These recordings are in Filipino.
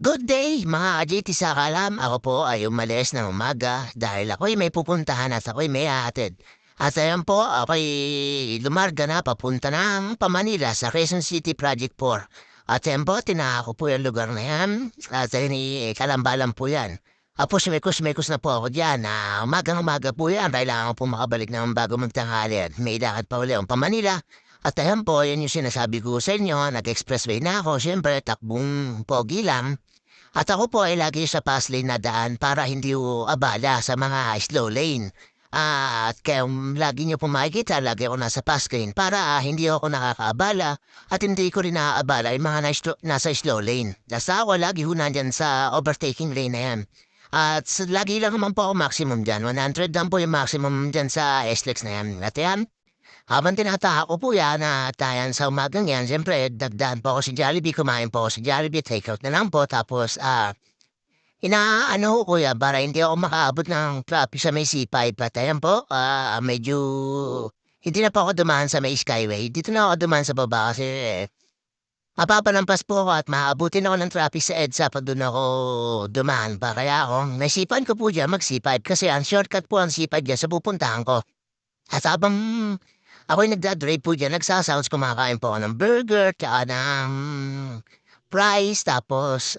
Good day mga ka-JT sa kalam. Ako po ay umalis ng umaga dahil ako'y may pupuntahan at ako'y may hahatid. At ayan po, ako'y lumarga na papunta ng Manila sa Quezon City Project 4. At ayan po, tinaka ko po yung lugar na yan. At ayun, kalambalan po yan. Apo, sumikos na po ako dyan. Umagang-umaga po yan. Kailangan ko po makabalik ng bago magtanghali. At may lakad pa uli ang Manila. At ayan po, yan yung sinasabi ko sa inyo. Nag-expressway na ako. Siyempre, takbong pogi lang. At ako po ay lagi sa fast lane na daan para hindi ko abala sa mga slow lane. At kaya lagi niyo po makikita, lagi ako nasa fast lane para hindi ako nakakaabala at hindi ko rin naaabala yung mga nasa slow lane. Basta ako lagi ho nandyan sa overtaking lane na yan. At lagi lang naman po ako maximum dyan. 100 lang po yung maximum dyan sa SLEX na yan. At yan, habang tinataha ko po yan at ayan sa umagang yan, siyempre dagdagan po ako sa Jollibee, kumain po ako sa Jollibee, take out na lang po. Tapos inaano ko yan para hindi ako makaabot ng traffic sa may C5. At ayan po, medyo hindi na po ako dumaan sa may Skyway. Dito na ako dumaan sa baba kasi mapapalampas po ako at maabutin ako ng traffic sa EDSA pag doon ako dumaan pa. Kaya ako, naisipan ko po dyan mag C5 kasi ang shortcut po ang C5 dyan sa pupuntahan ko. At habang ako'y nagda-drive po diyan, nagsasounds, kumakain po ako ng burger, tsaka ng fries, tapos,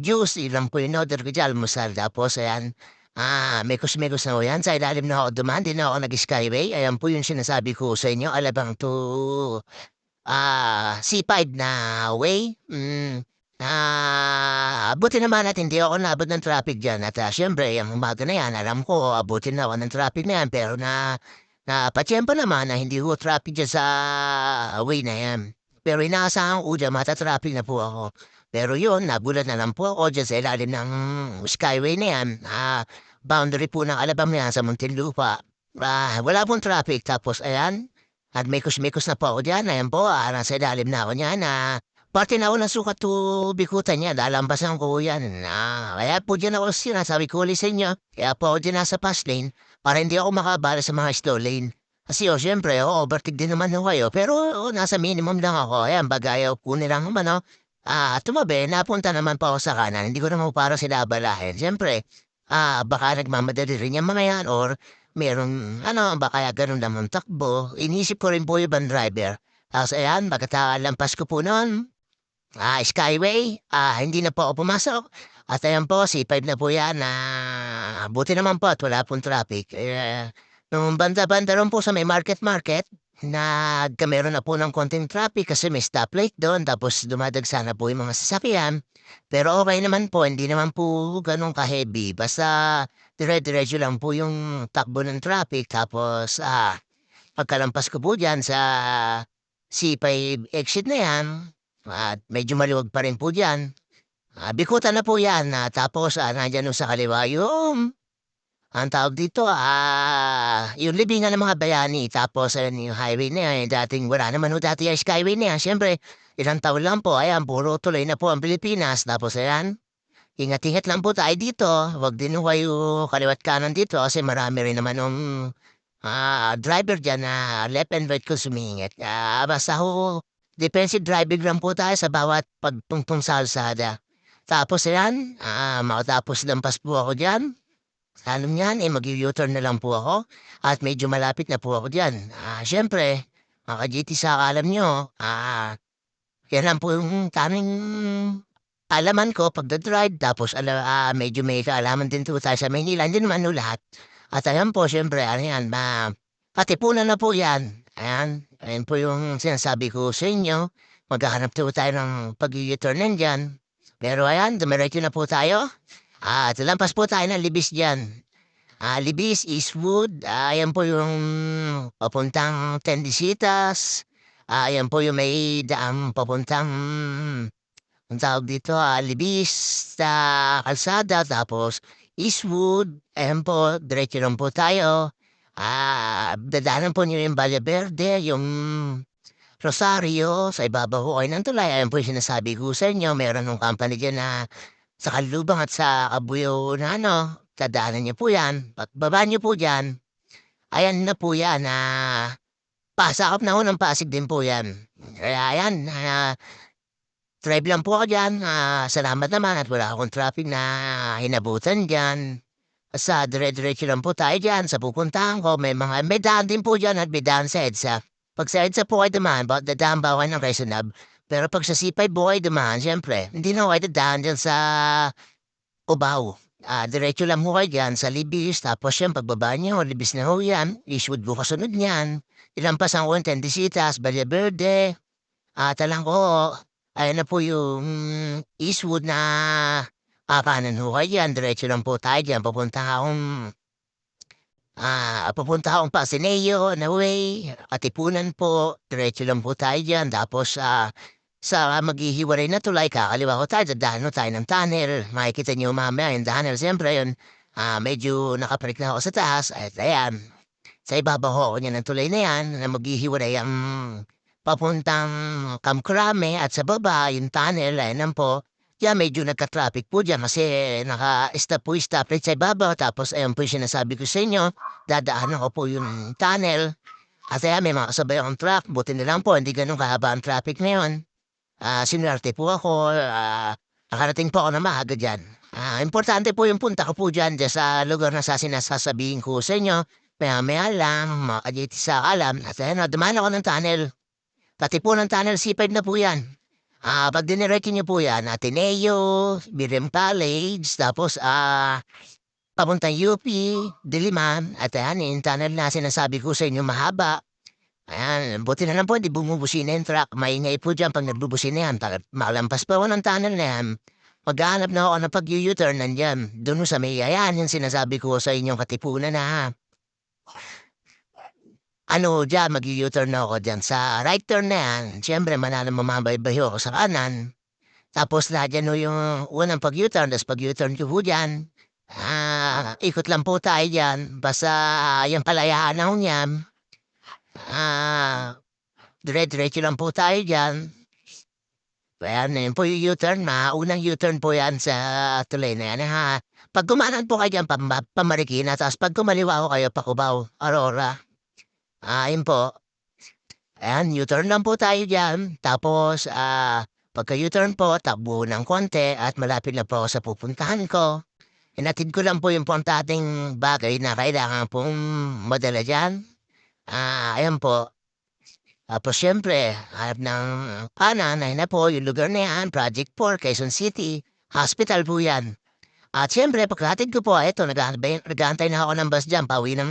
juice, ilan po yung order ko diyan, almusal. Tapos ayan, mekos-mekos na po yan, sa ilalim na ako dumaan, 'di na ako nag-skyway. Ayan po yung sinasabi ko sa inyo, alabang to, C5 na way. Buti naman at hindi ako naabot ng traffic diyan at, siyempre ang umaga na yan alam ko abutin na ako ng traffic na yan pero napatiyempo naman na hindi ho traffic diyan sa way na yan. Pero inaasahan ko diyan mata-traffic na po ako. Pero yun, nagulat na lang po ako diyan sa ilalim ng skyway na yan, boundary po ng Alabang na yan sa Muntinlupa. Wala pong traffic tapos ayan, at mekos-mekos na po ako diyan, ayan po, nasa ilalim na ako niyan, parte na ako ng sukat to bikutan niya, lalampasan ko yan. Kaya po diyan ako sinasabi ko ulit sa inyo, kaya po ako diyan nasa fast lane para hindi ako makabala sa mga slow lane. Kasi siyempre, overtake din naman ho kayo, pero nasa minimum lang ako. Ayan, bagayaw po nilang naman, tumabi, napunta naman po ako sa kanan, hindi ko naman para sila abalahin. Siyempre, baka nagmamadali rin yung mga yan or merong, baka ganun naman takbo. Inisip ko rin po yung ibang driver. Tapos ayan, pagkatalampas ko po noon, Skyway, hindi na po ako pumasok. At ayan po, C5 na po yan. Buti naman po at wala pong traffic. Nung banda-banda rin po sa may market-market, meron na po ng konting traffic kasi may stoplight doon. Tapos dumadagsa na po yung mga sasakyan. Pero okay naman po, hindi naman po ganun ka-heavy. Basta dire-diretso lang po yung takbo ng traffic. Tapos pagkalampas ko po dyan sa C5 exit na yan, at medyo maluwag pa rin po diyan. Bikutan na po 'yan, tapos, nandiyan ho sa kaliwa yung anong tawag dito, yung libingan ng mga bayani. Tapos ayan yung highway na 'yan, dating wala naman ho dati yung skyway na 'yan. Siyempre ilang taon lang po, ayan puro tuloy na po ang Pilipinas. Tapos ayan, ingat-ingat lang po tayo dito. Huwag din ho kayo kaliwa't kanan dito kasi marami rin naman nung driver diyan na left and right kung sumingit. Basta ho defensive driving lang po tayo sa bawat pagtungtong sa kalsada. Tapos ayan, makatapos lampas po ako diyan, alam niyan, mag-u-turn na lang po ako at medyo malapit na po ako diyan. Siyempre, mga ka-GT sa alam niyo, yan lang po yung tanging alaman ko pagda-drive tapos medyo may kaalaman din po tayo sa Maynila, hindi naman ho lahat. At ayan po siyempre ano yan, katipunan na po yan. Ayan, ayan po yung sinasabi ko sa inyo. Maghahanap po tayo ng pag-u-turn nandiyan. Pero ayan, dumiretso na po tayo. At lampas po tayo ng Libis diyan. Libis, Eastwood, ayan po yung papuntang Tendisitas. Ayan po yung may daang papuntang ang tawag dito, Libis sa kalsada, tapos Eastwood, ayan po, diretso lang po tayo. Dadaanan po niyo yung Valle Verde, yung Rosario, sa ibabaw ho ay ng tulay. Ayan po yung sinasabi ko sa inyo, meron ng company diyan na sa Kalubang at sa Kabuyaw na dadaanan niyo po yan. Pagbaba niyo po diyan, ayan na po yan, pasakop na ho ng Pasig din po yan. Kaya ayan, drive lang po ako diyan, salamat naman at wala akong traffic na hinabutan diyan. Basta dire-diretso lang po tayo diyan sa pupuntahan ko, may daan din po diyan at may daan sa EDSA. 'Pag sa EDSA po kayo dumaan, dadaan ba kayo ng Quezon Ave. Pero 'pag sa C5 po kayo dumaan, siyempre hindi na kayo dadaan diyan sa Cubao. Diretso lang ho kayo diyan sa Libis, tapos yan pagbaba niyo, Libis na ho yan, Eastwood po kasunod niyan. Ilampasan ko yung Tendesitas, Valle Verde, Talangko. Ayan na po yung Eastwood na kanan ho kayo diyan, diretso lang po tayo diyan, papunta akong Pasineo na way, Katipunan po, diretso lang po tayo diyan. Tapos, sa maghihiwalay na tulay, kakaliwa ko tayo, dadaan ho tayo ng tunnel. Makikita niyo mamaya yung tunnel, siyempre yun, medyo nakaparik na ako sa taas, at ayan, sa ibabaw ho ako niyan ng tulay na yan, na maghihiwalay ang papuntang Kamkrame at sa baba, yung tunnel, ayan po. Yan, medyo nagka-traffic po diyan kasi naka-stop po yung stoplight sa ibabaw. Tapos ayun po yung sinasabi ko sa inyo, dadaanan ko po yung tunnel. At ayan, may mga kasabay akong truck. Buti na lang po, hindi ganun kahaba ang traffic ngayon. Sinuwerte po ako, nakarating po ako na maaga diyan. Importante po yung punta ko po diyan sa lugar na sinasasabihin ko sa inyo. Maya-maya lang, mga ka sa alam. At ayan, dumaan ako ng tunnel. Pati po ng tunnel C5 na po yan. Pag diniretso niyo po yan, Ateneo, Miriam College, tapos papuntang UP, Diliman, at ayan, yung tunnel na sinasabi ko sa inyo mahaba. Ayan, buti na lang po, hindi bumubusina yung truck. Maingay po dyan pag nagbubusina yan. Malampas pa ako ng tunnel na yan. Maghahanap na ako ng pag-u-turn nandyan. Doon sa may ayan, yung sinasabi ko sa inyong Katipunan na diyan, mag-u-turn na ako diyan sa right turn na yan. Siyempre, mamamaybayo ako sa kanan. Tapos nandiyan ho yung unang pag-u-turn, tapos pag-u-turn ko ho diyan. Ikot lang po tayo diyan. Basta yung palayaan na ho niyan. Dire-diretso lang po tayo diyan. Ayan, yun po yung U-turn. Unang U-turn po yan sa tulay na yan. Pag kumanan po kayo diyan, Pamarikina. Tapos pag kumaliwa ko kayo, Cubao, Aurora. Yun po. Ayan, U-turn lang po tayo diyan. Tapos, pagka U-turn po, takbo ng konti at malapit na po ako sa pupuntahan ko. Hinatid ko lang po yung importanteng bagay na kailangan pong madala diyan. Ayan po. Tapos siyempre, harap ng kanan, ayun na po, yung lugar na yan, Project 4, Quezon City. Hospital po yan. At siyempre, pagkatid ko po, eto, nag-aantay na ako ng bus dyan, pauwi ng